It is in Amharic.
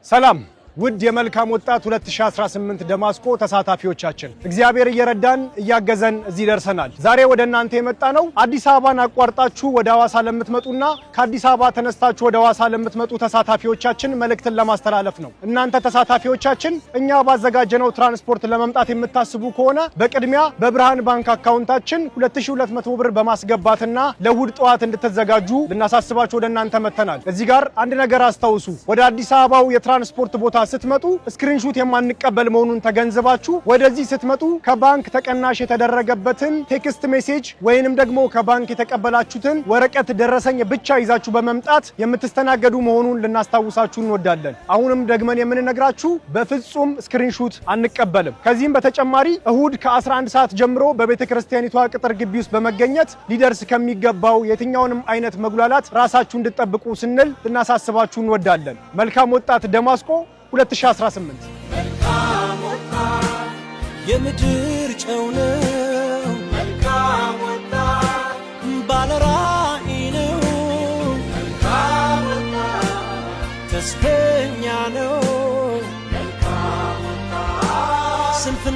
ሰላም ውድ የመልካም ወጣት 2018 ደማስቆ ተሳታፊዎቻችን እግዚአብሔር እየረዳን እያገዘን እዚህ ደርሰናል። ዛሬ ወደ እናንተ የመጣ ነው አዲስ አበባን አቋርጣችሁ ወደ ሐዋሳ ለምትመጡና ከአዲስ አበባ ተነስታችሁ ወደ ሐዋሳ ለምትመጡ ተሳታፊዎቻችን መልእክትን ለማስተላለፍ ነው። እናንተ ተሳታፊዎቻችን እኛ ባዘጋጀነው ትራንስፖርት ለመምጣት የምታስቡ ከሆነ በቅድሚያ በብርሃን ባንክ አካውንታችን 2200 ብር በማስገባትና ለእሁድ ጠዋት እንድትዘጋጁ ልናሳስባችሁ ወደ እናንተ መተናል። እዚህ ጋር አንድ ነገር አስተውሱ። ወደ አዲስ አበባው የትራንስፖርት ቦታ ስትመጡ ስክሪንሾት የማንቀበል መሆኑን ተገንዝባችሁ ወደዚህ ስትመጡ ከባንክ ተቀናሽ የተደረገበትን ቴክስት ሜሴጅ ወይንም ደግሞ ከባንክ የተቀበላችሁትን ወረቀት ደረሰኝ ብቻ ይዛችሁ በመምጣት የምትስተናገዱ መሆኑን ልናስታውሳችሁ እንወዳለን። አሁንም ደግመን የምንነግራችሁ በፍጹም ስክሪንሾት አንቀበልም። ከዚህም በተጨማሪ እሁድ ከ11 ሰዓት ጀምሮ በቤተክርስቲያኒቷ ቅጥር ግቢ ውስጥ በመገኘት ሊደርስ ከሚገባው የትኛውንም አይነት መጉላላት ራሳችሁ እንድትጠብቁ ስንል ልናሳስባችሁ እንወዳለን። መልካም ወጣት ደማስቆ 2018 መልካም ወጣት የምድር ጨው ነው። መልካም ወጣት ባለራዕይ ነው። መልካም ወጣት ተስፈኛ ነው። መልካም ወጣት ስንፍና